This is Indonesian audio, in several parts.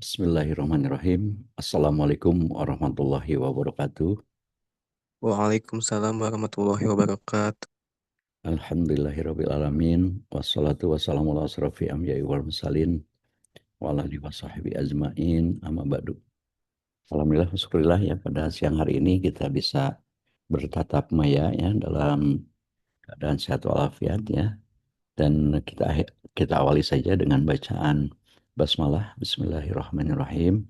Bismillahirrahmanirrahim. Assalamualaikum warahmatullahi wabarakatuh. Waalaikumsalam warahmatullahi wabarakatuh. Alhamdulillahirrabbilalamin. Wassalatu wassalamu ala asrafi anbiya'i wal mursalin wa ala alihi wa sahbihi ajma'in amma ba'du. Alhamdulillah, syukurillah ya pada siang hari ini kita bisa bertatap maya ya dalam keadaan sehat walafiat ya. Dan kita awali saja dengan bacaan basmalah. Bismillahirrahmanirrahim.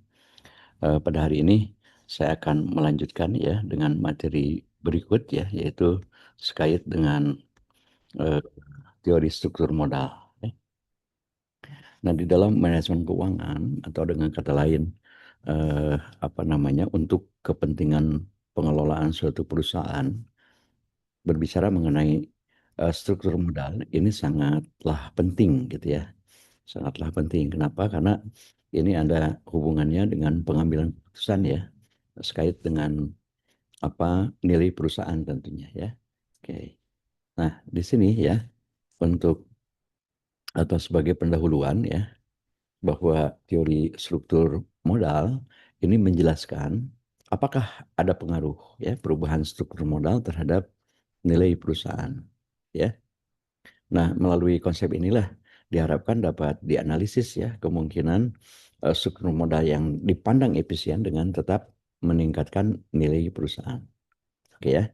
Pada hari ini saya akan melanjutkan ya dengan materi berikut ya, yaitu terkait dengan eh, teori struktur modal. Ya. Nah, di dalam manajemen keuangan atau dengan kata lain untuk kepentingan pengelolaan suatu perusahaan, berbicara mengenai struktur modal ini sangatlah penting gitu ya, sangatlah penting. Kenapa? Karena ini ada hubungannya dengan pengambilan keputusan ya, terkait dengan nilai perusahaan tentunya ya. Oke. Nah, di sini ya untuk atau sebagai pendahuluan ya, bahwa teori struktur modal ini menjelaskan apakah ada pengaruh ya perubahan struktur modal terhadap nilai perusahaan ya. Nah, melalui konsep inilah diharapkan dapat dianalisis ya kemungkinan struktur modal yang dipandang efisien dengan tetap meningkatkan nilai perusahaan. Oke ya.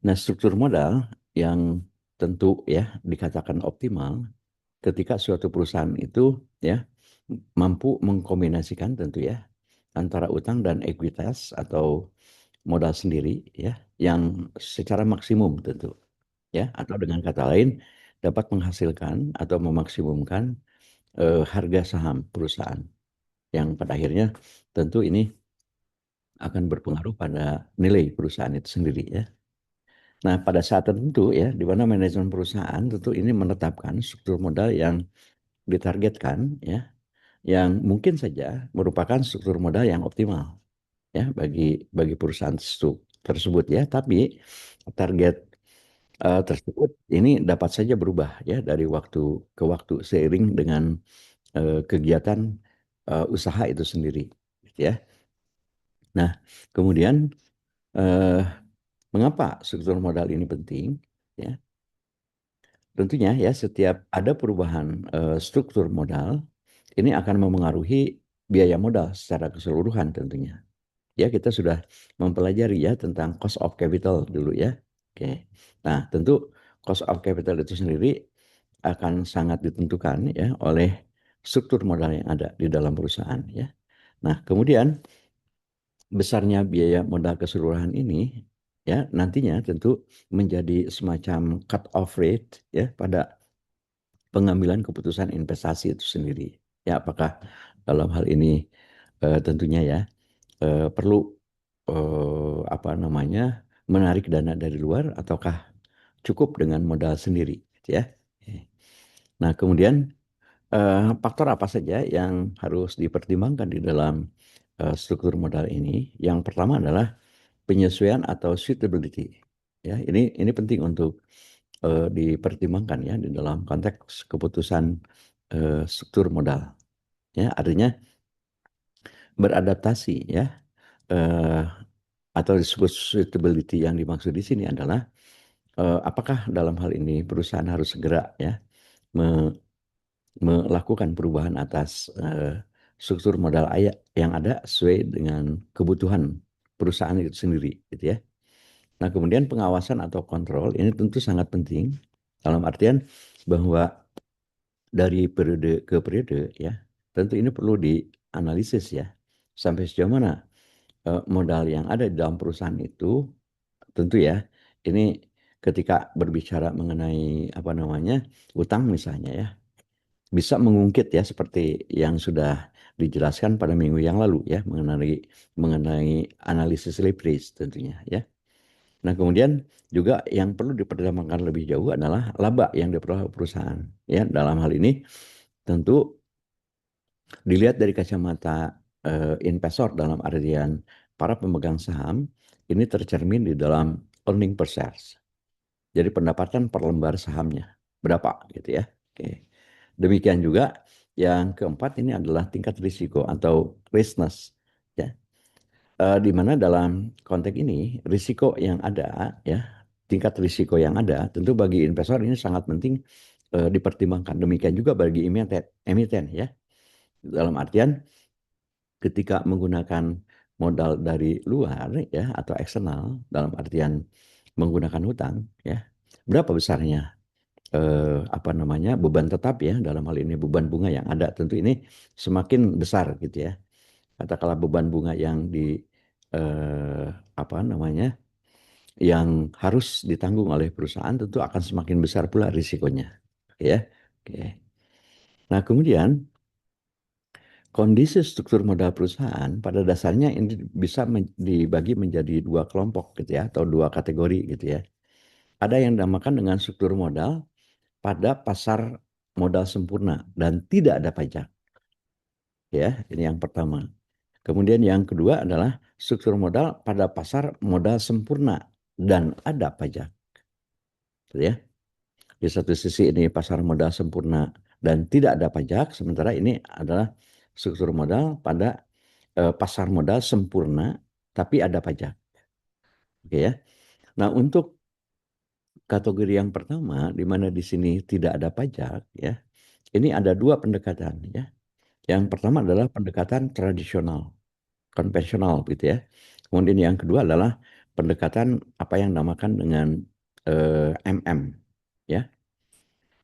Nah, struktur modal yang tentu ya dikatakan optimal ketika suatu perusahaan itu ya mampu mengkombinasikan tentu ya antara utang dan ekuitas atau modal sendiri ya yang secara maksimum tentu ya, atau dengan kata lain dapat menghasilkan atau memaksimumkan harga saham perusahaan yang pada akhirnya tentu ini akan berpengaruh pada nilai perusahaan itu sendiri ya. Nah, pada saat tertentu ya, di mana manajemen perusahaan tentu ini menetapkan struktur modal yang ditargetkan ya, yang mungkin saja merupakan struktur modal yang optimal ya bagi perusahaan tersebut ya, tapi target tersebut ini dapat saja berubah ya dari waktu ke waktu seiring dengan kegiatan usaha itu sendiri gitu ya. Nah, kemudian eh, mengapa struktur modal ini penting ya? Tentunya ya setiap ada perubahan struktur modal ini akan memengaruhi biaya modal secara keseluruhan tentunya. Ya, kita sudah mempelajari ya tentang cost of capital dulu ya. Oke. Nah, tentu cost of capital itu sendiri akan sangat ditentukan ya oleh struktur modal yang ada di dalam perusahaan ya. Nah, kemudian besarnya biaya modal keseluruhan ini ya nantinya tentu menjadi semacam cut off rate ya pada pengambilan keputusan investasi itu sendiri. Ya, apakah dalam hal ini tentunya ya perlu menarik dana dari luar ataukah cukup dengan modal sendiri, gitu ya. Nah, kemudian faktor apa saja yang harus dipertimbangkan di dalam struktur modal ini? Yang pertama adalah penyesuaian atau suitability. Ya, ini penting untuk dipertimbangkan ya di dalam konteks keputusan struktur modal. Ya, artinya beradaptasi ya, eh, atau disebut suitability yang dimaksud di sini adalah apakah dalam hal ini perusahaan harus segera ya melakukan perubahan atas struktur modal yang ada sesuai dengan kebutuhan perusahaan itu sendiri, gitu ya. Nah, kemudian pengawasan atau kontrol ini tentu sangat penting dalam artian bahwa dari periode ke periode ya, tentu ini perlu dianalisis ya sampai sejauh mana modal yang ada di dalam perusahaan itu tentu ya, ini ketika berbicara mengenai utang misalnya ya, bisa mengungkit ya seperti yang sudah dijelaskan pada minggu yang lalu ya mengenai analisis leverage tentunya ya. Nah, kemudian juga yang perlu dipertimbangkan lebih jauh adalah laba yang diperoleh perusahaan ya. Dalam hal ini tentu dilihat dari kacamata investor dalam artian para pemegang saham ini tercermin di dalam earning per shares. Jadi pendapatan per lembar sahamnya berapa gitu ya. Oke. Demikian juga Yang keempat ini adalah tingkat risiko atau richness, ya. Di mana dalam konteks ini risiko yang ada, ya, tingkat risiko yang ada tentu bagi investor ini sangat penting dipertimbangkan. Demikian juga bagi emiten, ya. Dalam artian ketika menggunakan modal dari luar, ya, atau eksternal dalam artian menggunakan hutang, ya, berapa besarnya beban tetap, ya, dalam hal ini beban bunga yang ada, tentu ini semakin besar gitu, ya. Katakanlah beban bunga yang eh, apa namanya yang harus ditanggung oleh perusahaan tentu akan semakin besar pula risikonya, ya. Oke. Nah, kemudian kondisi struktur modal perusahaan pada dasarnya ini bisa dibagi menjadi dua kelompok gitu, ya, atau dua kategori gitu, ya. Ada yang dinamakan dengan struktur modal pada pasar modal sempurna dan tidak ada pajak, ya. Ini yang pertama. Kemudian yang kedua adalah struktur modal pada pasar modal sempurna dan ada pajak, gitu, ya. Di satu sisi ini pasar modal sempurna dan tidak ada pajak, sementara ini adalah struktur modal pada pasar modal sempurna tapi ada pajak. Oke, ya. Nah, untuk kategori yang pertama di mana di sini tidak ada pajak, ya. Ini ada dua pendekatan, ya. Yang pertama adalah pendekatan tradisional, konvensional gitu, ya. Kemudian yang kedua adalah pendekatan apa yang dinamakan dengan MM, ya,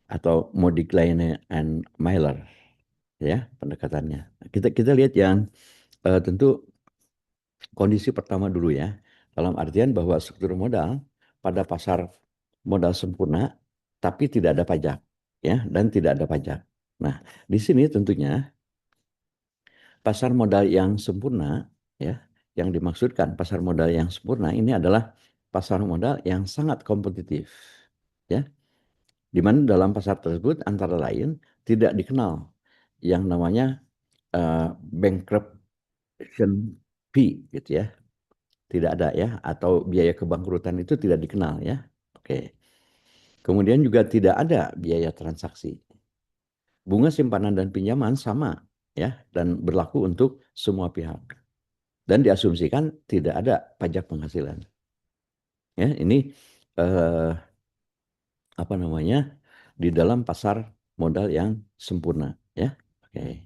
atau Modigliane and Mailer, ya, pendekatannya. Kita kita lihat yang tentu kondisi pertama dulu, ya. Dalam artian bahwa struktur modal pada pasar modal sempurna tapi tidak ada pajak, ya, dan tidak ada pajak. Nah, di sini tentunya pasar modal yang sempurna, ya, yang dimaksudkan pasar modal yang sempurna ini adalah pasar modal yang sangat kompetitif, ya, di mana dalam pasar tersebut antara lain tidak dikenal yang namanya bankruptcy fee gitu, ya, tidak ada, ya, atau biaya kebangkrutan itu tidak dikenal, ya. Oke. Kemudian juga tidak ada biaya transaksi. Bunga simpanan dan pinjaman sama, ya, dan berlaku untuk semua pihak. Dan diasumsikan tidak ada pajak penghasilan. Ya, ini eh, apa namanya di dalam pasar modal yang sempurna, ya. Oke.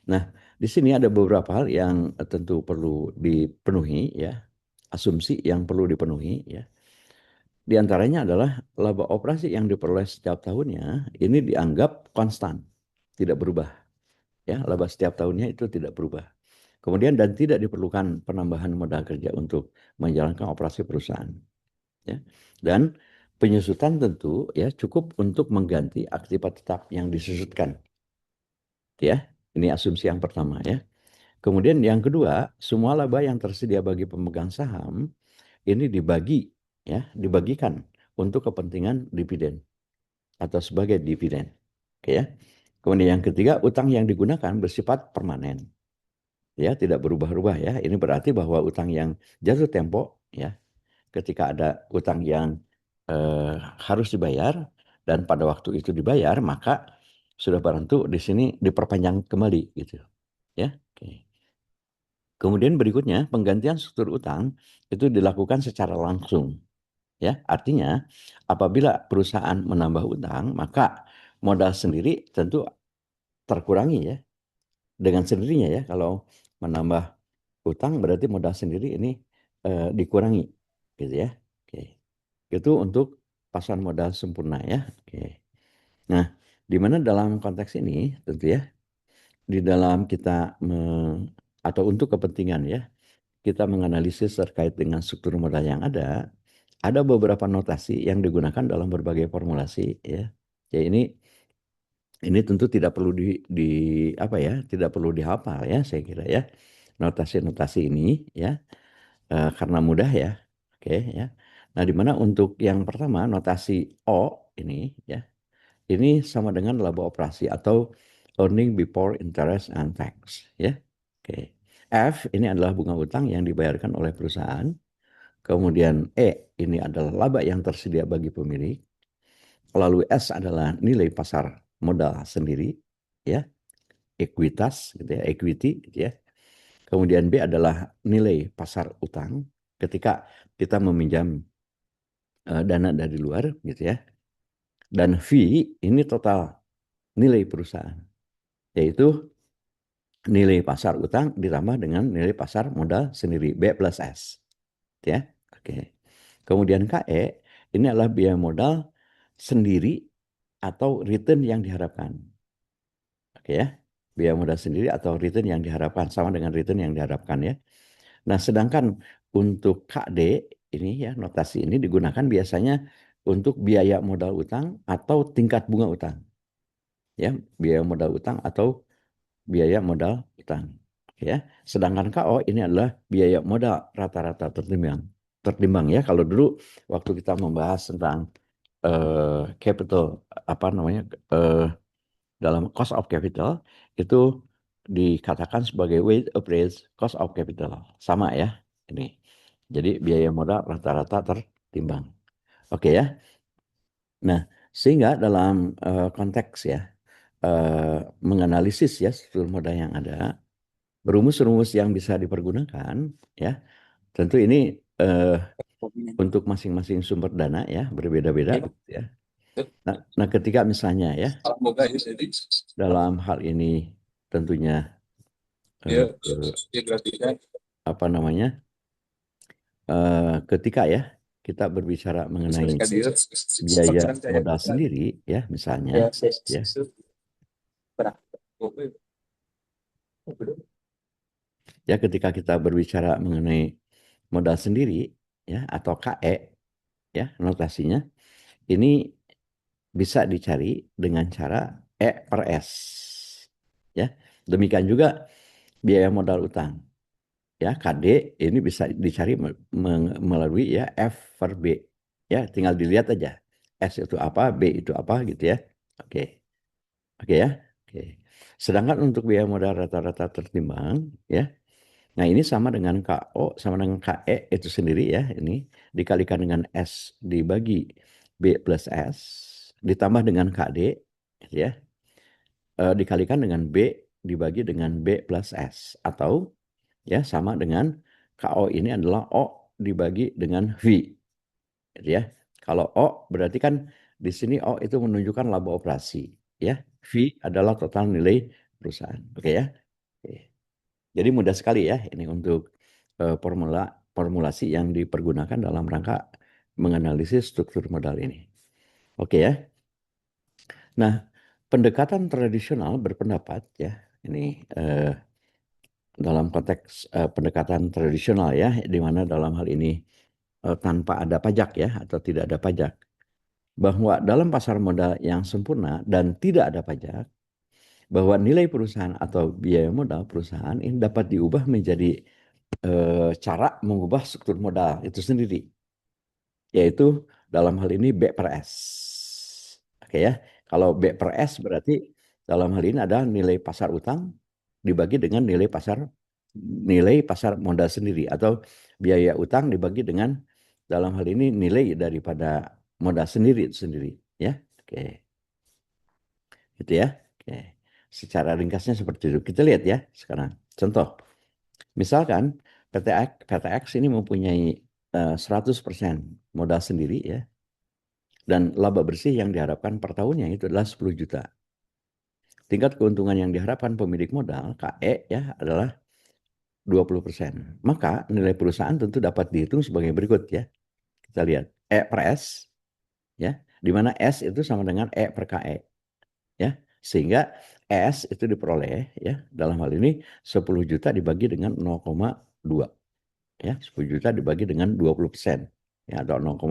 Nah, di sini ada beberapa hal yang tentu perlu dipenuhi, ya. Asumsi yang perlu dipenuhi, ya. Di antaranya adalah laba operasi yang diperoleh setiap tahunnya ini dianggap konstan, tidak berubah, ya. Laba setiap tahunnya itu tidak berubah. Kemudian dan tidak diperlukan penambahan modal kerja untuk menjalankan operasi perusahaan, ya. Dan penyusutan tentu, ya, cukup untuk mengganti aktiva tetap yang disusutkan, ya. Ini asumsi yang pertama, ya. Kemudian yang kedua, semua laba yang tersedia bagi pemegang saham ini dibagi, ya, dibagikan untuk kepentingan dividen atau sebagai dividen. Oke, ya. Kemudian yang ketiga, utang yang digunakan bersifat permanen, ya, tidak berubah-ubah, ya. Ini berarti bahwa utang yang jatuh tempo, ya, ketika ada utang yang harus dibayar dan pada waktu itu dibayar, maka sudah barang tentu di sini diperpanjang kembali gitu, ya. Oke. Kemudian berikutnya penggantian struktur utang itu dilakukan secara langsung, ya. Artinya apabila perusahaan menambah utang, maka modal sendiri tentu terkurangi, ya, dengan sendirinya, ya. Kalau menambah utang berarti modal sendiri ini dikurangi gitu, ya. Oke. Itu untuk pasar modal sempurna, ya. Oke. Nah, di mana dalam konteks ini tentu, ya, di dalam kita atau untuk kepentingan, ya, kita menganalisis terkait dengan struktur modal yang ada beberapa notasi yang digunakan dalam berbagai formulasi, ya. Ya, ini tentu tidak perlu tidak perlu dihafal, ya, saya kira, ya. Notasi-notasi ini, ya, karena mudah, ya. Oke, ya. Nah, di mana untuk yang pertama notasi O ini, ya, ini sama dengan laba operasi atau earning before interest and tax, ya. Oke. F ini adalah bunga utang yang dibayarkan oleh perusahaan. Kemudian E ini adalah laba yang tersedia bagi pemilik. Lalu S adalah nilai pasar modal sendiri, ya. ekuitas gitu ya, equity gitu ya. Kemudian B adalah nilai pasar utang ketika kita meminjam dana dari luar gitu ya. Dan V ini total nilai perusahaan, yaitu nilai pasar utang ditambah dengan nilai pasar modal sendiri, B plus S. Ya, oke. Kemudian KE ini adalah biaya modal sendiri atau return yang diharapkan. Oke ya, biaya modal sendiri atau return yang diharapkan sama dengan return yang diharapkan ya. Nah, sedangkan untuk KD ini ya, notasi ini digunakan biasanya untuk biaya modal utang atau tingkat bunga utang. Ya, biaya modal utang atau biaya modal utang. Ya, sedangkan KO ini adalah biaya modal rata-rata tertimbang. Tertimbang ya, kalau dulu waktu kita membahas tentang capital apa namanya dalam cost of capital itu dikatakan sebagai weight appraised cost of capital. Sama ya ini. Jadi biaya modal rata-rata tertimbang. Oke ya. Nah, sehingga dalam konteks ya menganalisis ya struktur modal yang ada, rumus-rumus yang bisa dipergunakan ya, tentu ini untuk masing-masing sumber dana ya berbeda-beda gitu ya. Nah, ketika misalnya ya dalam hal ini tentunya eh, apa namanya ketika ya kita berbicara mengenai biaya modal sendiri ya misalnya ya ya ketika kita berbicara mengenai modal sendiri ya atau KE ya notasinya ini bisa dicari dengan cara E per S ya demikian juga biaya modal utang ya KD ini bisa dicari melalui ya F per B ya tinggal dilihat aja S itu apa B itu apa gitu ya oke oke ya oke sedangkan untuk biaya modal rata-rata tertimbang ya nah ini sama dengan KO sama dengan KE itu sendiri ya ini dikalikan dengan S dibagi B plus S ditambah dengan KD ya dikalikan dengan B dibagi dengan B plus S atau ya sama dengan KO ini adalah O dibagi dengan V gitu ya. Kalau O berarti kan di sini O itu menunjukkan laba operasi ya. V adalah total nilai perusahaan. Oke ya. Oke. Jadi mudah sekali ya ini untuk formulasi yang dipergunakan dalam rangka menganalisis struktur modal ini. Oke ya. Nah, pendekatan tradisional berpendapat ya ini dalam konteks pendekatan tradisional ya, di mana dalam hal ini tanpa ada pajak ya atau tidak ada pajak, bahwa dalam pasar modal yang sempurna dan tidak ada pajak, bahwa nilai perusahaan atau biaya modal perusahaan ini dapat diubah menjadi cara mengubah struktur modal itu sendiri, yaitu dalam hal ini B per S. Oke ya, kalau B per S berarti dalam hal ini ada nilai pasar utang dibagi dengan nilai pasar modal sendiri atau biaya utang dibagi dengan dalam hal ini nilai daripada modal sendiri itu sendiri ya. Oke. Gitu ya. Oke. Secara ringkasnya seperti itu. Kita lihat ya sekarang. Contoh, misalkan PT X ini mempunyai 100% modal sendiri ya dan laba bersih yang diharapkan per tahunnya itu adalah 10 juta. Tingkat keuntungan yang diharapkan pemilik modal KE ya adalah 20%. Maka nilai perusahaan tentu dapat dihitung sebagai berikut ya. Kita lihat E per S ya, di mana S itu sama dengan E per KE ya. Sehingga S itu diperoleh ya dalam hal ini 10 juta dibagi dengan 0,2 ya, 10 juta dibagi dengan 20% ya atau 0,2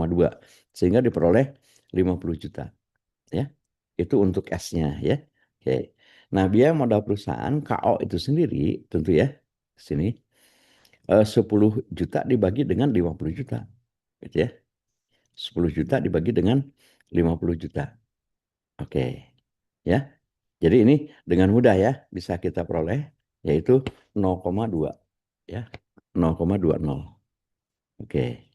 sehingga diperoleh 50 juta ya. Itu untuk S-nya ya. Oke. Nah, biaya modal perusahaan KO itu sendiri tentu ya sini 10 juta dibagi dengan 50 juta gitu ya. 10 juta dibagi dengan 50 juta. Oke. Ya. Jadi ini dengan mudah ya bisa kita peroleh yaitu 0,2 ya. 0,20. Oke.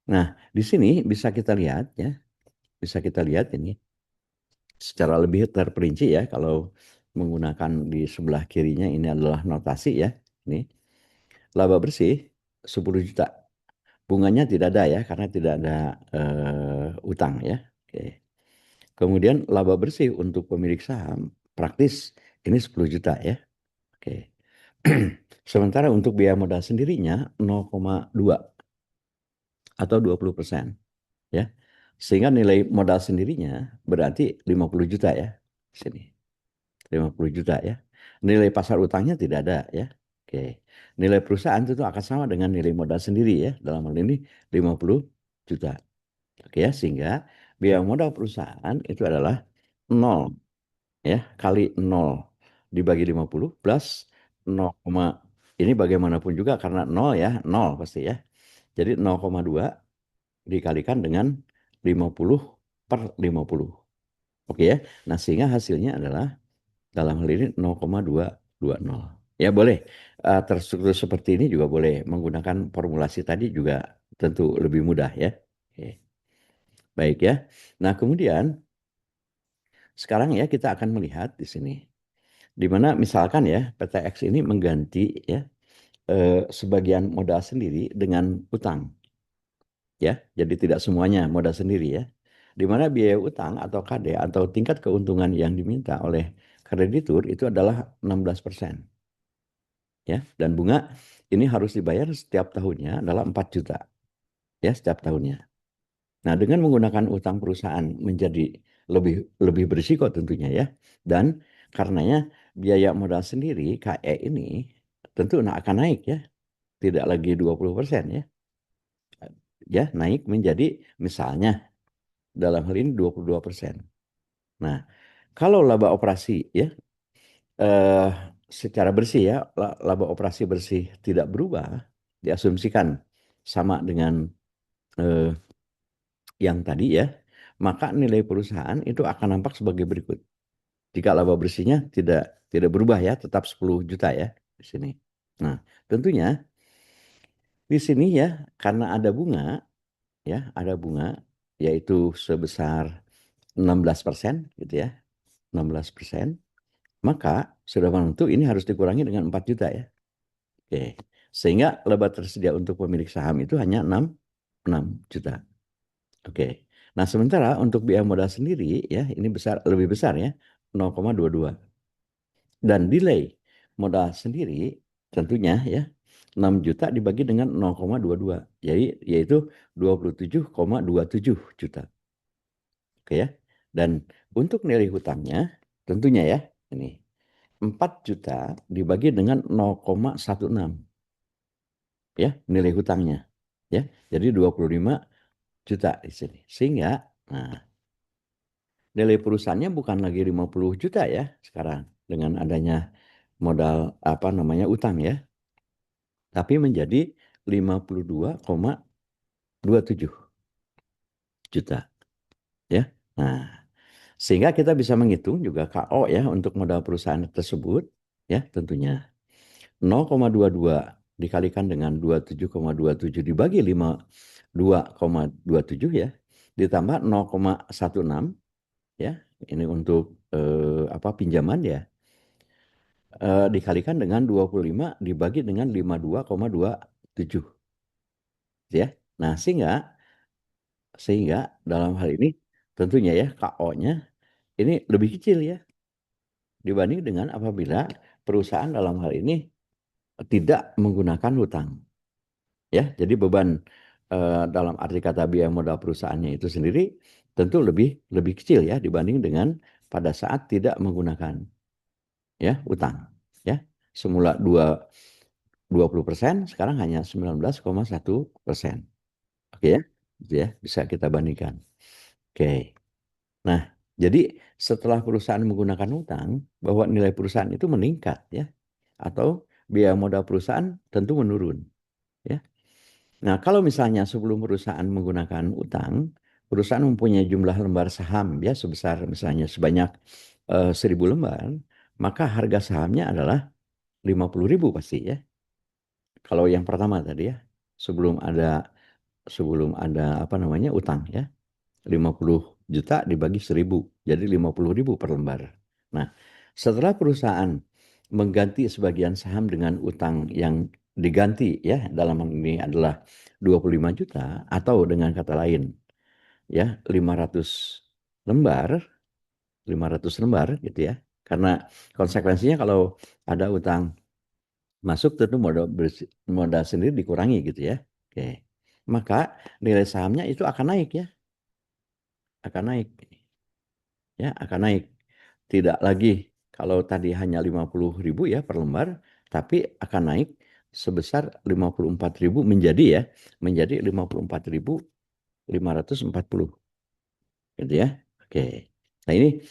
Nah, di sini bisa kita lihat ya. Bisa kita lihat ini secara lebih terperinci ya kalau menggunakan di sebelah kirinya ini adalah notasi ya. Ini laba bersih 10 juta. Bunganya tidak ada ya karena tidak ada utang ya. Oke. Kemudian laba bersih untuk pemilik saham praktis ini 10 juta ya. Oke. Sementara untuk biaya modal sendirinya 0,2 atau 20% ya. Sehingga nilai modal sendirinya berarti 50 juta ya. Sini. 50 juta ya. Nilai pasar utangnya tidak ada ya. Oke. Nilai perusahaan itu akan sama dengan nilai modal sendiri ya. Dalam hal ini 50 juta. Oke ya, sehingga biaya modal perusahaan itu adalah 0 ya, kali 0 dibagi 50 plus 0, ini bagaimanapun juga karena 0 ya, 0 pasti ya. Jadi 0,2 dikalikan dengan 50 per 50. Oke ya. Nah, sehingga hasilnya adalah dalam hal ini 0,220. Ya boleh, terstruktur seperti ini juga boleh. Menggunakan formulasi tadi juga tentu lebih mudah ya. Oke. Baik ya. Nah kemudian sekarang ya kita akan melihat di sini. Di mana misalkan ya PTX ini mengganti ya sebagian modal sendiri dengan utang. Ya, jadi tidak semuanya modal sendiri ya. Di mana biaya utang atau KD atau tingkat keuntungan yang diminta oleh kreditur itu adalah 16%. Ya, dan bunga ini harus dibayar setiap tahunnya adalah 4 juta ya setiap tahunnya. Nah, dengan menggunakan utang perusahaan menjadi lebih lebih berisiko tentunya ya. Dan karenanya biaya modal sendiri KE ini tentu akan naik ya. Tidak lagi 20% ya. Ya, naik menjadi misalnya dalam hal ini 22%. Nah, kalau laba operasi ya eh, secara bersih ya, laba operasi bersih tidak berubah, diasumsikan sama dengan eh, yang tadi ya, maka nilai perusahaan itu akan nampak sebagai berikut. Jika laba bersihnya tidak berubah ya, tetap 10 juta ya di sini. Nah, tentunya di sini ya karena ada bunga ya, ada bunga yaitu sebesar 16% gitu ya. 16%, maka sudah menentu ini harus dikurangi dengan 4 juta ya. Oke. Sehingga laba tersedia untuk pemilik saham itu hanya 6 juta. Oke. Nah, sementara untuk biaya modal sendiri ya, ini lebih besar ya, 0,22. Dan delay modal sendiri tentunya ya 6 juta dibagi dengan 0,22. Jadi yaitu 27,27 juta. Oke ya. Dan untuk nilai hutangnya tentunya ya ini 4 juta dibagi dengan 0,16 ya nilai hutangnya ya. Jadi 25 juta di sini. Sehingga nah nilai perusahaannya bukan lagi 50 juta ya sekarang dengan adanya modal apa namanya utang ya, tapi menjadi 52,27 juta ya. Nah, sehingga kita bisa menghitung juga KO ya untuk modal perusahaan tersebut ya tentunya 0,22 dikalikan dengan 27,27 dibagi 52,27 ya ditambah 0,16 ya ini untuk apa pinjaman ya dikalikan dengan 25 dibagi dengan 52,27 ya. Nah, sehingga dalam hal ini tentunya ya KO-nya ini lebih kecil ya dibanding dengan apabila perusahaan dalam hal ini tidak menggunakan hutang. Ya, jadi beban dalam arti kata biaya modal perusahaannya itu sendiri tentu lebih kecil ya dibanding dengan pada saat tidak menggunakan ya utang ya. Semula 20%, sekarang hanya 19,1%. Oke ya, gitu ya, bisa kita bandingkan. Oke. Nah, jadi setelah perusahaan menggunakan utang, bahwa nilai perusahaan itu meningkat ya, atau biaya modal perusahaan tentu menurun ya. Nah, kalau misalnya sebelum perusahaan menggunakan utang, perusahaan mempunyai jumlah lembar saham ya sebesar misalnya sebanyak 1.000 lembar, maka harga sahamnya adalah 50.000 pasti ya. Kalau yang pertama tadi ya, sebelum ada apa namanya utang ya, 50 juta dibagi 1.000, jadi 50.000 per lembar. Nah, Setelah perusahaan mengganti sebagian saham dengan utang yang diganti ya dalam hal ini adalah 25 juta atau dengan kata lain ya 500 lembar, 500 lembar gitu ya. Karena konsekuensinya kalau ada utang masuk tentu modal sendiri dikurangi gitu ya. Oke. Maka nilai sahamnya itu akan naik ya, akan naik ya, akan naik. Tidak lagi kalau tadi hanya 50.000 ya per lembar, tapi akan naik sebesar 54.000 menjadi ya, menjadi 54.540 gitu ya. Oke. Nah, ini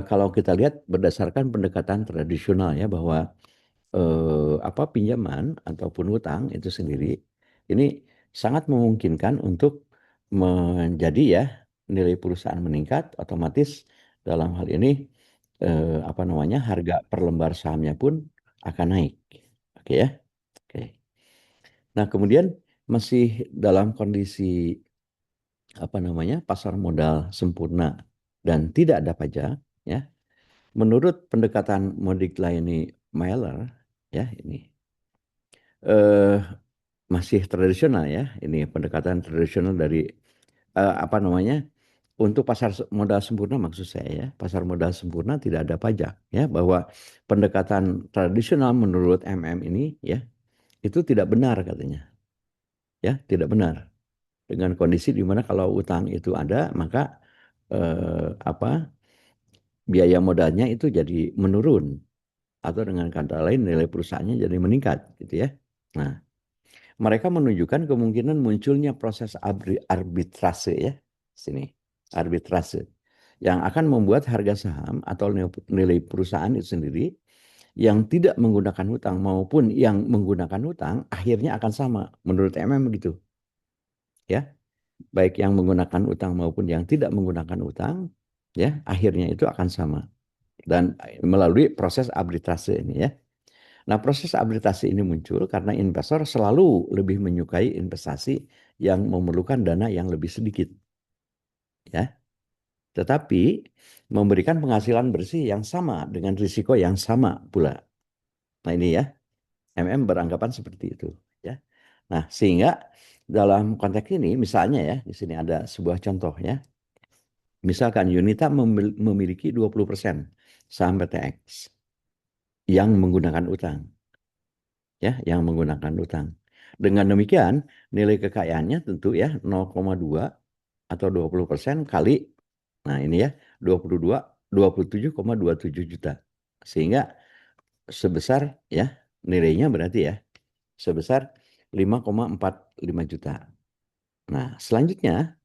kalau kita lihat berdasarkan pendekatan tradisional ya bahwa pinjaman ataupun hutang itu sendiri ini sangat memungkinkan untuk menjadi ya nilai perusahaan meningkat otomatis dalam hal ini harga per lembar sahamnya pun akan naik. Oke ya. Oke. Nah, kemudian masih dalam kondisi pasar modal sempurna dan tidak ada pajak ya. Menurut pendekatan Modigliani Mailer ya ini eh, masih tradisional ya, ini pendekatan tradisional dari untuk pasar modal sempurna maksud saya ya, pasar modal sempurna tidak ada pajak ya, bahwa pendekatan tradisional menurut MM ini ya itu tidak benar katanya ya, tidak benar dengan kondisi di mana kalau utang itu ada maka eh, apa biaya modalnya itu jadi menurun atau dengan kata lain nilai perusahaannya jadi meningkat gitu ya. Nah, mereka menunjukkan kemungkinan munculnya proses arbitrase ya, sini arbitrase yang akan membuat harga saham atau nilai perusahaan itu sendiri yang tidak menggunakan hutang maupun yang menggunakan hutang akhirnya akan sama menurut MM begitu ya, baik yang menggunakan hutang maupun yang tidak menggunakan hutang ya akhirnya itu akan sama dan melalui proses arbitrase ini ya. Nah, proses arbitrase ini muncul karena investor selalu lebih menyukai investasi yang memerlukan dana yang lebih sedikit, ya. Tetapi memberikan penghasilan bersih yang sama dengan risiko yang sama pula. Nah, ini ya, MM beranggapan seperti itu, ya. Nah, sehingga dalam konteks ini misalnya ya, di sini ada sebuah contoh ya. Misalkan Yunita memiliki 20% saham PTX yang menggunakan utang. Ya, yang menggunakan utang. Dengan demikian, nilai kekayaannya tentu ya 0,2 atau 20% kali, nah ini ya 27,27 juta. Sehingga sebesar ya nilainya berarti ya sebesar 5,45 juta. Nah, selanjutnya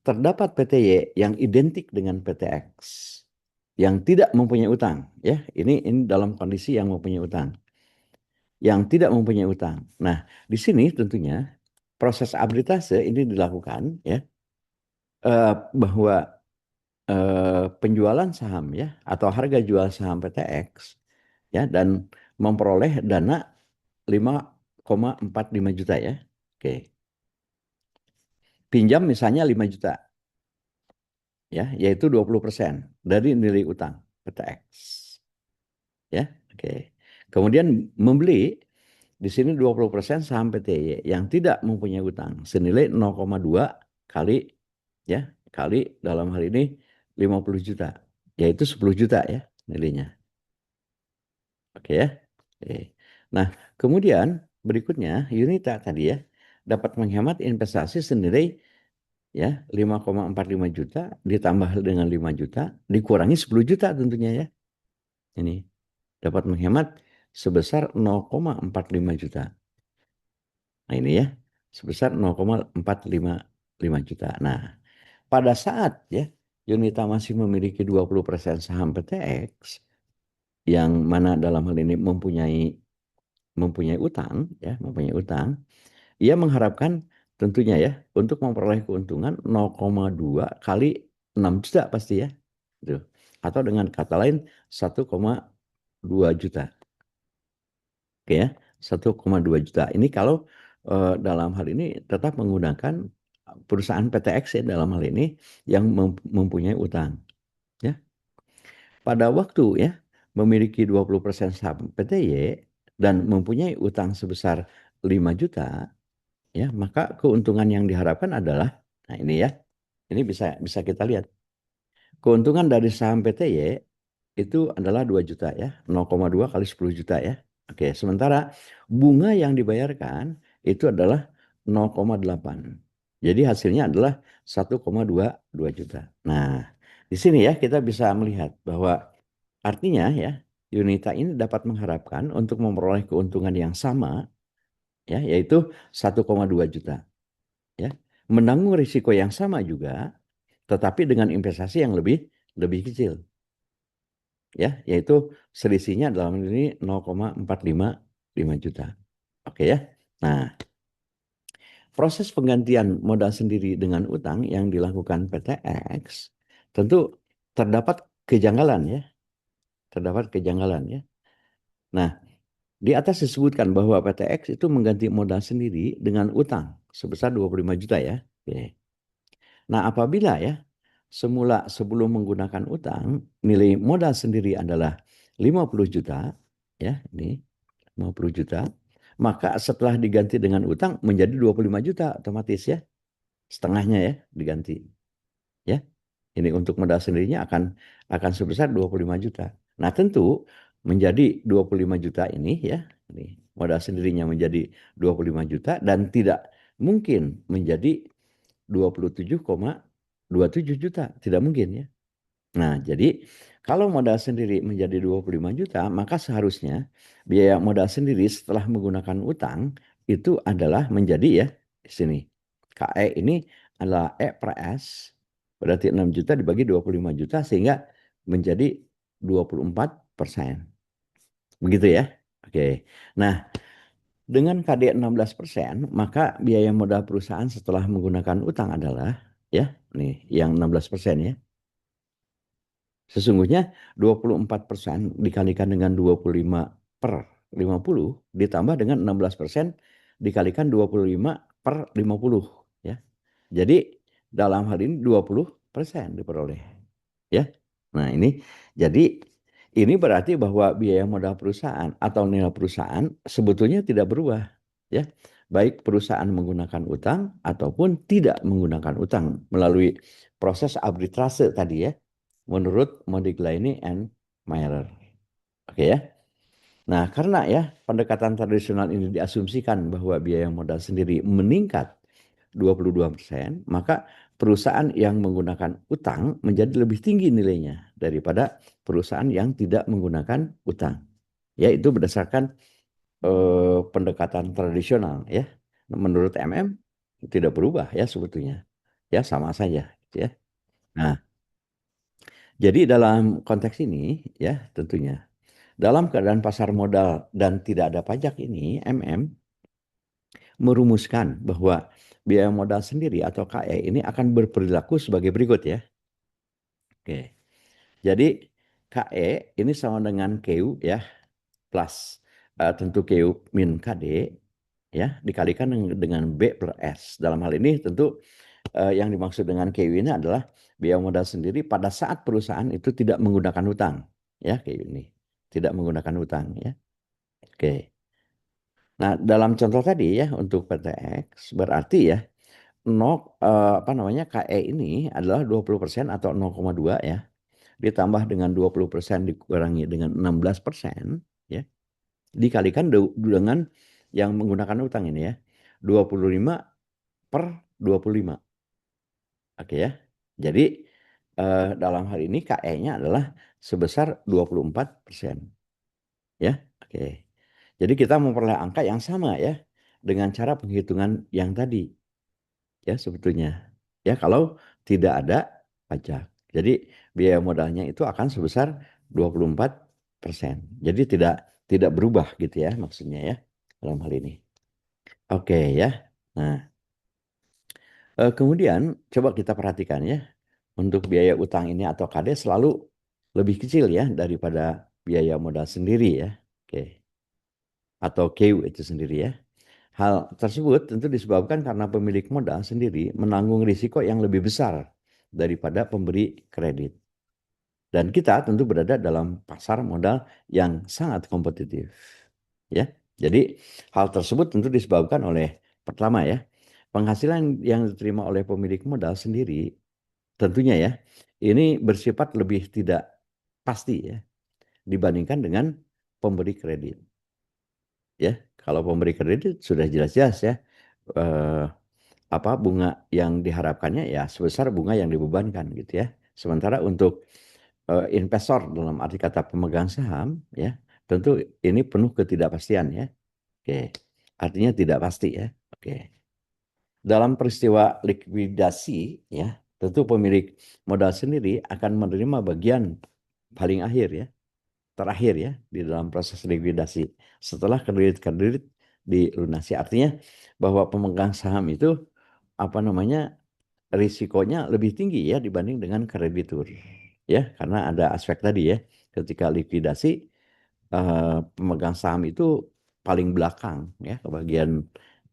terdapat PTY yang identik dengan PTX yang tidak mempunyai utang ya. Ini dalam kondisi yang mempunyai utang. Yang tidak mempunyai utang. Nah, di sini tentunya proses arbitrase ini dilakukan ya bahwa penjualan saham ya atau harga jual saham PTX ya dan memperoleh dana 5,45 juta ya. Oke. Pinjam misalnya 5 juta ya, yaitu 20% dari nilai utang PTX. Ya. Oke. Kemudian membeli di sini 20% saham PTY yang tidak mempunyai utang senilai 0,2 kali ya kali dalam hal ini 50 juta yaitu 10 juta ya nilainya. Oke ya. Oke. Nah, kemudian berikutnya Yunita tadi ya dapat menghemat investasi senilai ya 5,45 juta ditambah dengan 5 juta dikurangi 10 juta tentunya ya. Ini dapat menghemat sebesar 0,45 juta. Nah, ini ya, sebesar 0,455 juta. Nah, pada saat ya Yunita masih memiliki 20% saham PTX yang mana dalam hal ini mempunyai utang ya, mempunyai utang, ia mengharapkan tentunya ya untuk memperoleh keuntungan 0,2 kali 6 juta pasti ya. Gitu. Atau dengan kata lain 1,2 juta. Oke ya, 1,2 juta. Ini kalau dalam hal ini tetap menggunakan perusahaan PTX ya dalam hal ini yang mempunyai utang. Ya. Pada waktu ya memiliki 20% saham PTY dan mempunyai utang sebesar 5 juta, ya, maka keuntungan yang diharapkan adalah, nah ini ya, ini bisa bisa kita lihat. Keuntungan dari saham PTY itu adalah 2 juta ya, 0,2 kali 10 juta ya. Oke, sementara bunga yang dibayarkan itu adalah 0,8. Jadi hasilnya adalah 1,22 juta. Nah, di sini ya kita bisa melihat bahwa artinya ya, Yunita ini dapat mengharapkan untuk memperoleh keuntungan yang sama ya, yaitu 1,2 juta ya. Menanggung risiko yang sama juga tetapi dengan investasi yang lebih lebih kecil ya, yaitu selisihnya dalam ini 0,455 juta. Oke ya. Nah, proses penggantian modal sendiri dengan utang yang dilakukan PTX tentu terdapat kejanggalan ya, terdapat kejanggalan ya. Nah, di atas disebutkan bahwa PTX itu mengganti modal sendiri dengan utang sebesar 25 juta ya. Oke. Nah, apabila ya semula sebelum menggunakan utang nilai modal sendiri adalah 50 juta ya, ini 50 juta, maka setelah diganti dengan utang menjadi 25 juta otomatis ya. Setengahnya ya diganti ya. Ini untuk modal sendirinya akan sebesar 25 juta. Nah, tentu menjadi 25 juta ini ya, ini modal sendirinya menjadi 25 juta dan tidak mungkin menjadi 27,27 juta, tidak mungkin ya. Nah, jadi kalau modal sendiri menjadi 25 juta, maka seharusnya biaya modal sendiri setelah menggunakan utang itu adalah menjadi ya, di sini. KE ini adalah E per S, berarti 6 juta dibagi 25 juta sehingga menjadi 24%. Begitu ya. Oke. Nah, dengan KD 16%, maka biaya modal perusahaan setelah menggunakan utang adalah ya, nih yang 16% ya. Sesungguhnya 24% dikalikan dengan 25 per 50 ditambah dengan 16% dikalikan 25 per 50 ya. Jadi dalam hal ini 20% diperoleh ya. Nah, ini jadi ini berarti bahwa biaya modal perusahaan atau nilai perusahaan sebetulnya tidak berubah ya. Baik perusahaan menggunakan utang ataupun tidak menggunakan utang melalui proses arbitrase tadi ya, menurut Modigliani and Mayer. Oke ya. Nah, karena ya pendekatan tradisional ini diasumsikan bahwa biaya modal sendiri meningkat 22%, maka perusahaan yang menggunakan utang menjadi lebih tinggi nilainya daripada perusahaan yang tidak menggunakan utang. Ya, itu berdasarkan pendekatan tradisional ya. Menurut MM tidak berubah ya sebetulnya. Ya, sama saja ya. Nah, jadi dalam konteks ini ya tentunya dalam keadaan pasar modal dan tidak ada pajak ini MM merumuskan bahwa biaya modal sendiri atau KE ini akan berperilaku sebagai berikut ya. Oke. Jadi KE ini sama dengan Q ya plus tentu Q min KD ya dikalikan dengan B per S. Dalam hal ini tentu yang dimaksud dengan KU ini adalah biaya modal sendiri pada saat perusahaan itu tidak menggunakan hutang ya, kayak ini tidak menggunakan hutang ya. Oke. Nah, dalam contoh tadi ya untuk PTX berarti ya apa namanya KE ini adalah 20% atau 0,2 ya, ditambah dengan 20% dikurangi dengan 16% ya, dikalikan dengan yang menggunakan utang ini ya, 25 per 25. Oke ya. Jadi dalam hal ini KE-nya adalah sebesar 24%. Ya, oke. Jadi kita memperoleh angka yang sama ya dengan cara penghitungan yang tadi ya sebetulnya. Ya kalau tidak ada pajak. Jadi biaya modalnya itu akan sebesar 24%. Jadi tidak berubah gitu ya maksudnya ya dalam hal ini. Oke ya. Nah, kemudian coba kita perhatikan ya. Untuk biaya utang ini atau KD selalu lebih kecil ya daripada biaya modal sendiri ya. Oke. Atau Q itu sendiri ya. Hal tersebut tentu disebabkan karena pemilik modal sendiri menanggung risiko yang lebih besar daripada pemberi kredit. Dan kita tentu berada dalam pasar modal yang sangat kompetitif. Ya. Jadi hal tersebut tentu disebabkan oleh pertama ya, penghasilan yang diterima oleh pemilik modal sendiri tentunya ya, ini bersifat lebih tidak pasti ya dibandingkan dengan pemberi kredit. Ya, kalau pemberi kredit sudah jelas-jelas ya eh, apa bunga yang diharapkannya ya sebesar bunga yang dibebankan gitu ya. Sementara untuk investor dalam arti kata pemegang saham ya, tentu ini penuh ketidakpastian ya. Oke. Artinya tidak pasti ya. Oke. Dalam peristiwa likuidasi ya, tentu pemilik modal sendiri akan menerima bagian paling akhir ya, terakhir ya di dalam proses likuidasi setelah kredit-kredit dilunasi. Artinya bahwa pemegang saham itu apa namanya risikonya lebih tinggi ya dibanding dengan kreditur ya karena ada aspek tadi ya ketika likuidasi pemegang saham itu paling belakang ya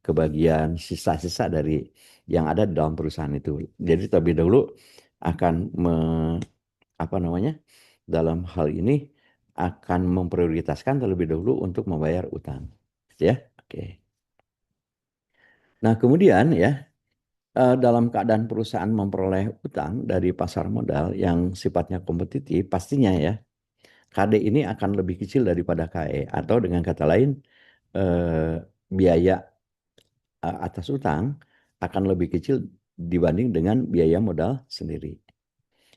ke bagian sisa-sisa dari yang ada di dalam perusahaan itu. Jadi terlebih dahulu akan apa namanya dalam hal ini akan memprioritaskan terlebih dahulu untuk membayar utang. Ya, oke. Nah, kemudian ya dalam keadaan perusahaan memperoleh utang dari pasar modal yang sifatnya kompetitif, pastinya ya KD ini akan lebih kecil daripada KE atau dengan kata lain eh, biaya atas utang akan lebih kecil dibanding dengan biaya modal sendiri.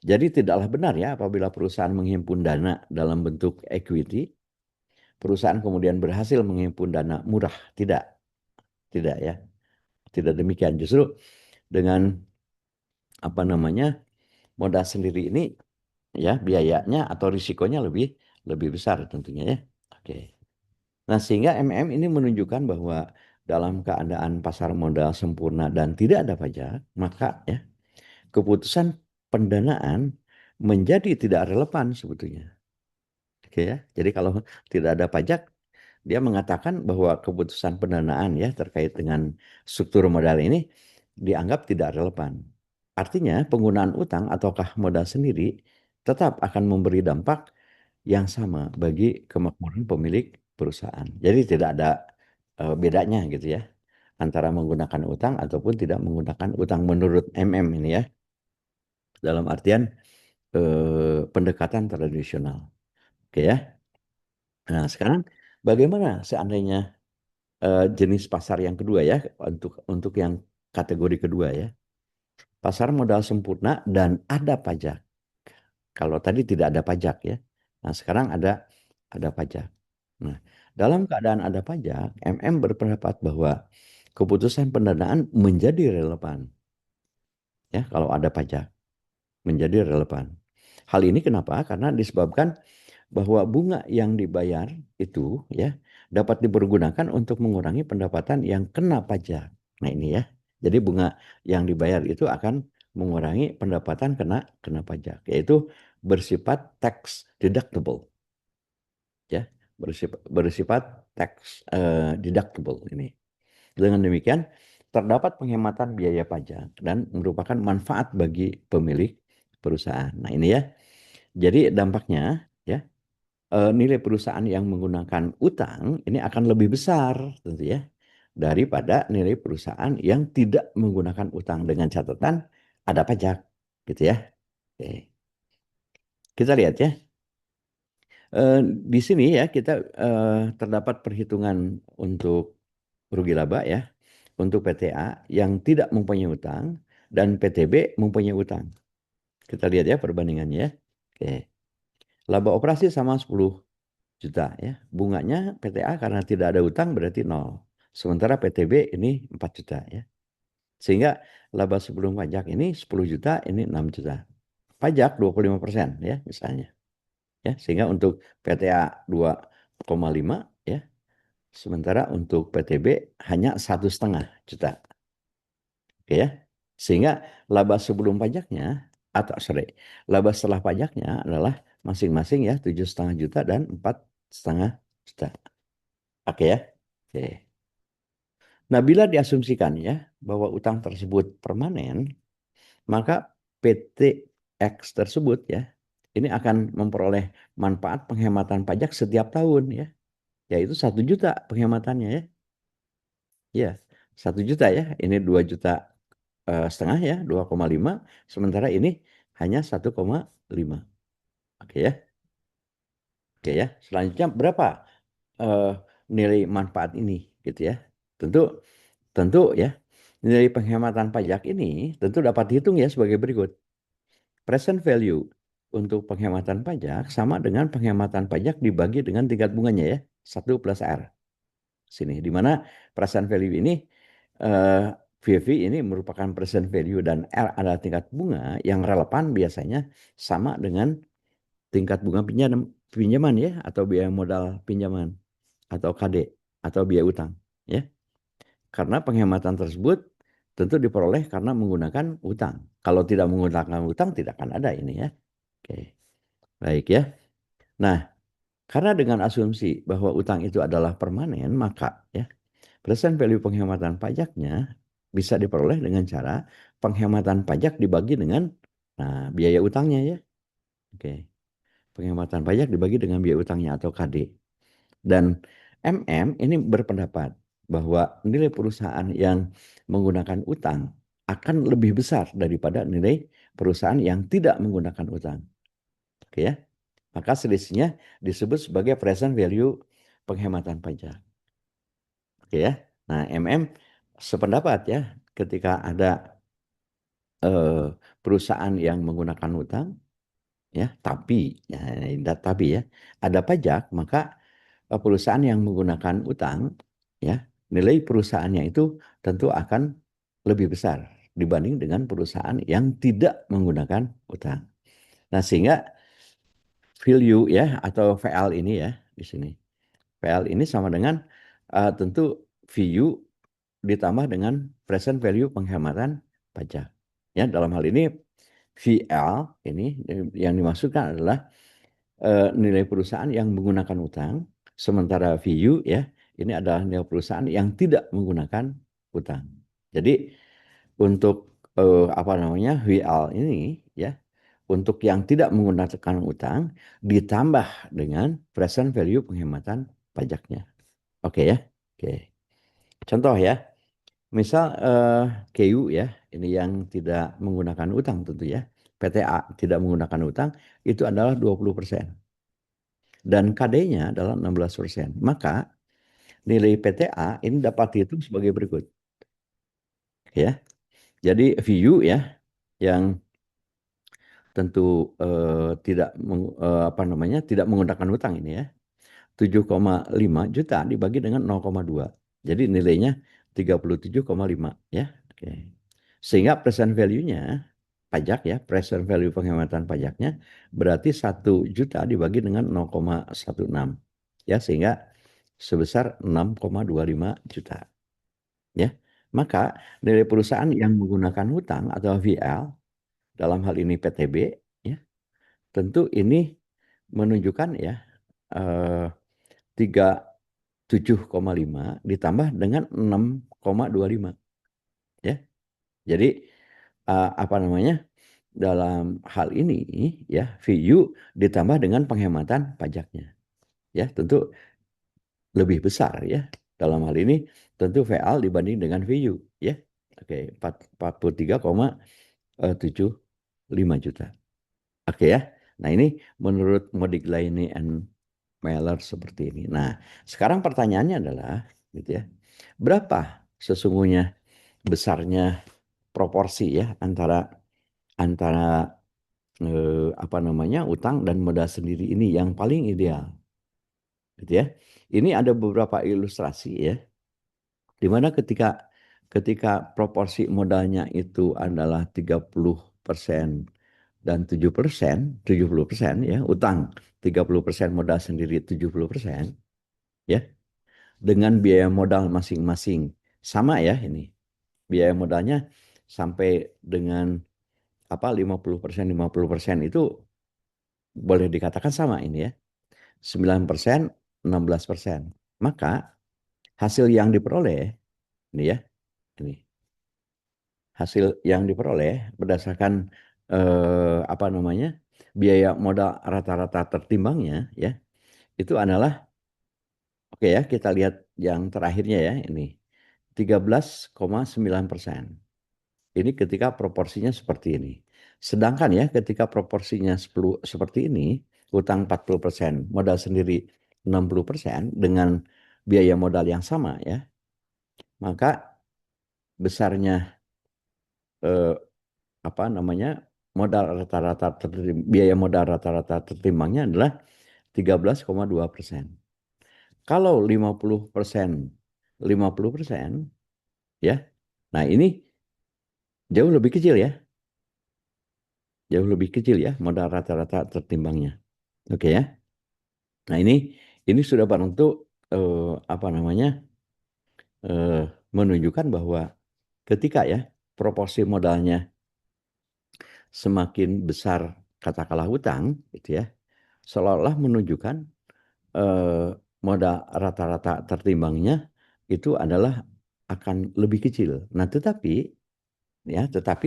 Jadi tidaklah benar ya apabila perusahaan menghimpun dana dalam bentuk equity, perusahaan kemudian berhasil menghimpun dana murah. Tidak, tidak ya. Tidak demikian. Justru dengan apa namanya modal sendiri ini ya biayanya atau risikonya lebih lebih besar tentunya ya. Oke. Nah, sehingga MM ini menunjukkan bahwa dalam keadaan pasar modal sempurna dan tidak ada pajak, maka ya keputusan pendanaan menjadi tidak relevan sebetulnya. Oke ya. Jadi kalau tidak ada pajak, dia mengatakan bahwa keputusan pendanaan ya terkait dengan struktur modal ini dianggap tidak relevan. Artinya penggunaan utang ataukah modal sendiri tetap akan memberi dampak yang sama bagi kemakmuran pemilik perusahaan. Jadi tidak ada bedanya gitu ya antara menggunakan utang ataupun tidak menggunakan utang menurut MM ini ya dalam artian pendekatan tradisional. Oke ya. Nah, sekarang bagaimana seandainya jenis pasar yang kedua ya untuk yang kategori kedua ya. Pasar modal sempurna dan ada pajak. Kalau tadi tidak ada pajak ya. Nah, sekarang ada pajak. Nah, dalam keadaan ada pajak, MM berpendapat bahwa keputusan pendanaan menjadi relevan ya kalau ada pajak, menjadi relevan. Hal ini kenapa? Karena disebabkan bahwa bunga yang dibayar itu ya dapat dipergunakan untuk mengurangi pendapatan yang kena pajak. Nah, ini ya. Jadi bunga yang dibayar itu akan mengurangi pendapatan kena kena pajak, yaitu bersifat tax deductible ya, bersifat tax deductible ini. Dengan demikian terdapat penghematan biaya pajak dan merupakan manfaat bagi pemilik perusahaan. Nah, ini ya. Jadi dampaknya ya nilai perusahaan yang menggunakan utang ini akan lebih besar tentu ya daripada nilai perusahaan yang tidak menggunakan utang dengan catatan ada pajak gitu ya. Oke. Kita lihat ya. Di sini ya kita terdapat perhitungan untuk rugi laba ya untuk PTA yang tidak mempunyai utang dan PTB mempunyai utang. Kita lihat ya perbandingannya ya. Oke. Laba operasi sama 10 juta ya. Bunganya PTA karena tidak ada utang berarti nol. Sementara PTB ini 4 juta ya. Sehingga laba sebelum pajak ini 10 juta, ini 6 juta. Pajak 25% ya misalnya. Ya, sehingga untuk PTA 2,5 ya. Sementara untuk PTB hanya 1,5 juta. Oke ya. Sehingga laba sebelum pajaknya atau sorry, laba setelah pajaknya adalah masing-masing ya 7,5 juta dan 4,5 juta. Oke ya. Oke. Nah, bila diasumsikan ya bahwa utang tersebut permanen, maka PT X tersebut ya ini akan memperoleh manfaat penghematan pajak setiap tahun ya, yaitu 1 juta penghematannya ya. Ya, 1 juta ya. Ini 2,5 juta ya, 2,5. Sementara ini hanya 1,5. Oke ya, oke ya. Selanjutnya berapa eh, nilai manfaat ini, gitu ya? Tentu, tentu ya. Nilai penghematan pajak ini tentu dapat dihitung ya sebagai berikut. Present value untuk penghematan pajak sama dengan penghematan pajak dibagi dengan tingkat bunganya ya. 1 + R. Sini, di mana present value ini VV ini merupakan present value dan R adalah tingkat bunga yang relevan biasanya sama dengan tingkat bunga pinjaman ya, atau biaya modal pinjaman, atau KD, atau biaya utang ya. Karena penghematan tersebut tentu diperoleh karena menggunakan utang. Kalau tidak menggunakan utang tidak akan ada ini ya. Oke. Baik ya. Nah, karena dengan asumsi bahwa utang itu adalah permanen, maka ya present value penghematan pajaknya bisa diperoleh dengan cara penghematan pajak dibagi dengan biaya utangnya ya. Oke. Penghematan pajak dibagi dengan biaya utangnya atau KD. Dan MM ini berpendapat bahwa nilai perusahaan yang menggunakan utang akan lebih besar daripada nilai perusahaan yang tidak menggunakan utang. Oke ya. Maka selisihnya disebut sebagai present value penghematan pajak. Oke ya. Nah, MM sependapat ya, ketika ada perusahaan yang menggunakan utang ya, tapi ya ada pajak, maka perusahaan yang menggunakan utang ya, nilai perusahaannya itu tentu akan lebih besar dibanding dengan perusahaan yang tidak menggunakan utang. Nah, sehingga value ya atau VL ini ya di sini. VL ini sama dengan tentu VU ditambah dengan present value penghematan pajak. Ya, dalam hal ini VL ini yang dimaksudkan adalah nilai perusahaan yang menggunakan utang, sementara VU ya ini adalah nilai perusahaan yang tidak menggunakan utang. Jadi untuk VL ini ya, untuk yang tidak menggunakan utang ditambah dengan present value penghematan pajaknya. Oke ya. Oke. Contoh ya. Misal KU ya, ini yang tidak menggunakan utang tentu ya. PTA tidak menggunakan utang itu adalah 20%. Dan KD-nya adalah 16%. Maka nilai PTA ini dapat dihitung sebagai berikut. Ya. Jadi VU ya yang tentu tidak menggunakan utang ini ya. 7,5 juta dibagi dengan 0,2. Jadi nilainya 37,5 ya. Oke. Sehingga present value-nya pajak ya, present value penghematan pajaknya berarti 1 juta dibagi dengan 0,16 ya, sehingga sebesar 6,25 juta ya. Maka nilai perusahaan yang menggunakan hutang atau VL dalam hal ini PTB ya, tentu ini menunjukkan ya eh, 37,5 ditambah dengan 6,25 ya. Jadi dalam hal ini ya VU ditambah dengan penghematan pajaknya ya, tentu lebih besar ya. Dalam hal ini tentu VL dibanding dengan VU ya. Oke, 43,75 juta. Oke ya. Nah, ini menurut Modigliani and Mailer seperti ini. Nah, sekarang pertanyaannya adalah gitu ya. Berapa sesungguhnya besarnya proporsi ya antara antara utang dan modal sendiri ini yang paling ideal, gitu ya. Ini ada beberapa ilustrasi ya, di mana ketika ketika proporsi modalnya itu adalah 30% dan 70% ya, utang 30% modal sendiri 70% ya, dengan biaya modal masing-masing sama ya ini. Biaya modalnya sampai dengan 50% itu boleh dikatakan sama ini ya. 9%, 16%. Maka hasil yang diperoleh ini ya, ini hasil yang diperoleh berdasarkan eh, apa namanya? biaya modal rata-rata tertimbangnya ya itu adalah, oke ya, kita lihat yang terakhirnya ya ini 13,9%. Ini ketika proporsinya seperti ini. Sedangkan ya ketika proporsinya 10 seperti ini, utang 40%, modal sendiri 60% dengan biaya modal yang sama ya, maka besarnya eh, apa namanya modal rata-rata biaya modal rata-rata tertimbangnya adalah 13,2%. Kalau 50%, ya. Nah, ini jauh lebih kecil ya. Jauh lebih kecil ya modal rata-rata tertimbangnya. Oke ya. Nah, ini sudah barang tentu apa namanya? eh, menunjukkan bahwa ketika ya proporsi modalnya semakin besar katakanlah hutang gitu ya, seolah-olah menunjukkan eh, modal rata-rata tertimbangnya itu adalah akan lebih kecil. Nah, tetapi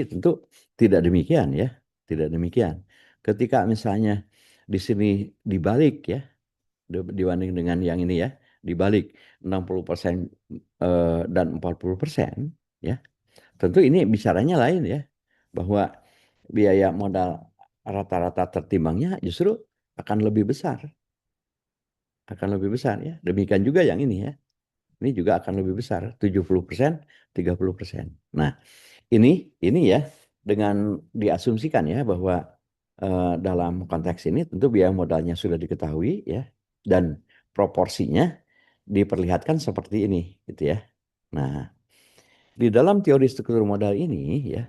tentu tidak demikian ya, tidak demikian. Ketika misalnya di sini dibalik ya, dibanding dengan yang ini ya, dibalik 60% dan 40% ya, tentu ini bicaranya lain ya, bahwa biaya modal rata-rata tertimbangnya justru akan lebih besar, ya. Demikian juga yang ini ya. Ini juga akan lebih besar, 70%, 30%. Nah, ini ya dengan diasumsikan ya bahwa dalam konteks ini tentu biaya modalnya sudah diketahui ya dan proporsinya diperlihatkan seperti ini gitu ya. Nah, di dalam teori struktur modal ini ya,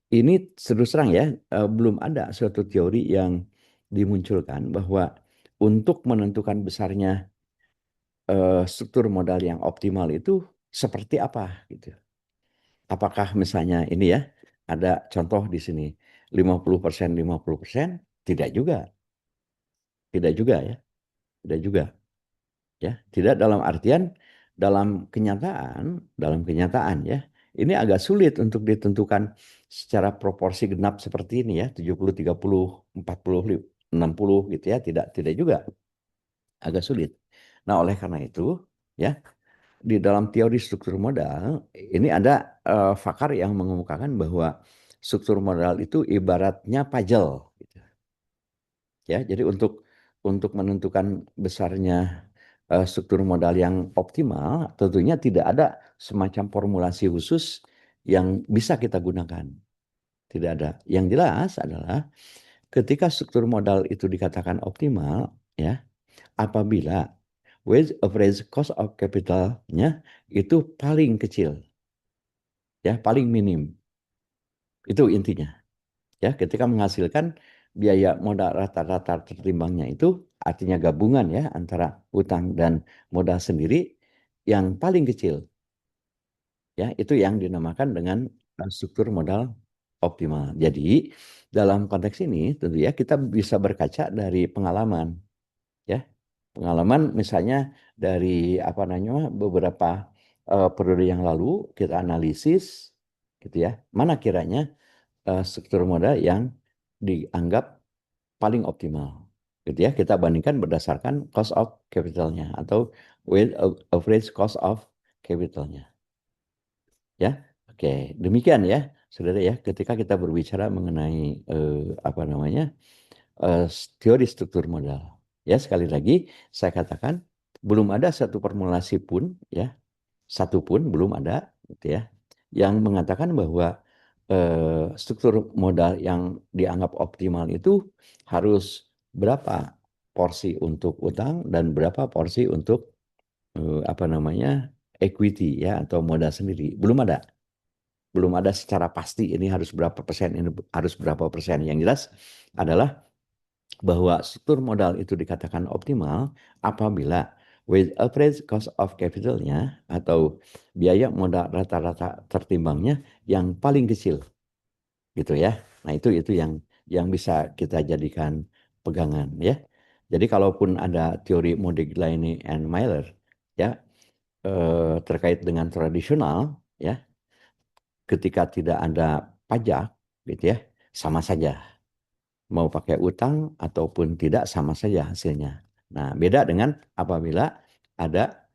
ini terus terang ya belum ada suatu teori yang dimunculkan bahwa untuk menentukan besarnya struktur modal yang optimal itu seperti apa gitu. Apakah misalnya ini ya, ada contoh di sini 50%, 50%? Tidak juga. Tidak juga ya. Tidak juga ya. Tidak dalam artian dalam kenyataan ya. Ini agak sulit untuk ditentukan secara proporsi genap seperti ini ya, 70 30 40 60 gitu ya. Tidak juga. Agak sulit. Nah, oleh karena itu ya, di dalam teori struktur modal ini ada pakar yang mengemukakan bahwa struktur modal itu ibaratnya puzzle gitu. Ya, jadi untuk menentukan besarnya struktur modal yang optimal tentunya tidak ada semacam formulasi khusus yang bisa kita gunakan. Tidak ada. Yang jelas adalah ketika struktur modal itu dikatakan optimal ya, apabila weighted average cost of capitalnya itu paling kecil, ya paling minim. Itu intinya. Ya, ketika menghasilkan biaya modal rata-rata tertimbangnya itu artinya gabungan ya antara utang dan modal sendiri yang paling kecil. Ya, itu yang dinamakan dengan struktur modal optimal. Jadi, dalam konteks ini tentu ya kita bisa berkaca dari pengalaman ya. Pengalaman misalnya dari apa namanya beberapa periode yang lalu kita analisis gitu ya. Mana kiranya struktur modal yang dianggap paling optimal. Gitu ya. Kita bandingkan berdasarkan cost of capitalnya atau weighted average cost of capitalnya. Ya. Oke, demikian ya, Saudara ya. Ketika kita berbicara mengenai apa namanya? eh, teori struktur modal. Ya, sekali lagi saya katakan belum ada satu formulasi pun ya, satu pun belum ada gitu ya, yang mengatakan bahwa struktur modal yang dianggap optimal itu harus berapa porsi untuk utang dan berapa porsi untuk apa namanya equity ya atau modal sendiri. Belum ada. Belum ada secara pasti ini harus berapa persen, ini harus berapa persen. Yang jelas adalah bahwa struktur modal itu dikatakan optimal apabila weighted average cost of capitalnya atau biaya modal rata-rata tertimbangnya yang paling kecil gitu ya. Nah, itu yang bisa kita jadikan pegangan ya. Jadi kalaupun ada teori Modigliani and Mailer ya terkait dengan tradisional ya, ketika tidak ada pajak gitu ya, sama saja mau pakai utang ataupun tidak sama saja hasilnya. Nah, beda dengan apabila ada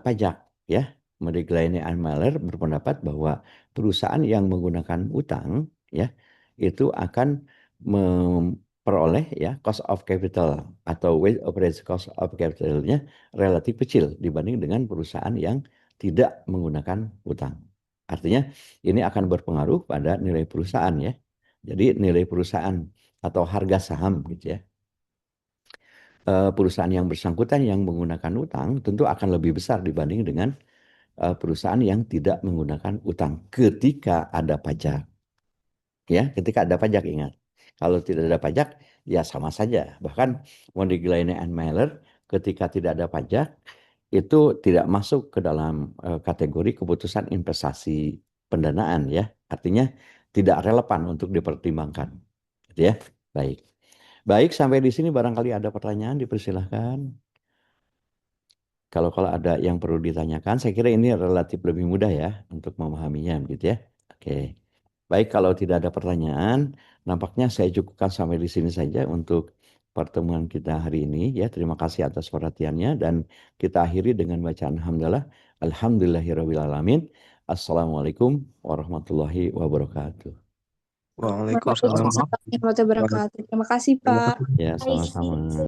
pajak ya. Modigliani Anmaler berpendapat bahwa perusahaan yang menggunakan utang ya itu akan memperoleh ya cost of capital atau weighted average cost of capitalnya relatif kecil dibanding dengan perusahaan yang tidak menggunakan utang. Artinya ini akan berpengaruh pada nilai perusahaan ya. Jadi nilai perusahaan atau harga saham gitu ya. Perusahaan yang bersangkutan yang menggunakan utang tentu akan lebih besar dibanding dengan perusahaan yang tidak menggunakan utang ketika ada pajak. Ya, ketika ada pajak ingat. Kalau tidak ada pajak ya sama saja. Bahkan Mondigliani and Mailer ketika tidak ada pajak itu tidak masuk ke dalam kategori keputusan investasi pendanaan ya. Artinya tidak relevan untuk dipertimbangkan. Gitu ya. Baik. Baik, sampai di sini barangkali ada pertanyaan dipersilahkan. Kalau ada yang perlu ditanyakan, saya kira ini relatif lebih mudah ya untuk memahaminya gitu ya. Oke. Baik, kalau tidak ada pertanyaan, nampaknya saya cukupkan sampai di sini saja untuk pertemuan kita hari ini ya. Terima kasih atas perhatiannya dan kita akhiri dengan bacaan alhamdulillah. Alhamdulillahirabbil alamin. Assalamualaikum warahmatullahi wabarakatuh. Waalaikumsalam. Waalaikumsalam warahmatullahi wabarakatuh. Terima kasih, Terima Pak. kasih. Ya, sama-sama.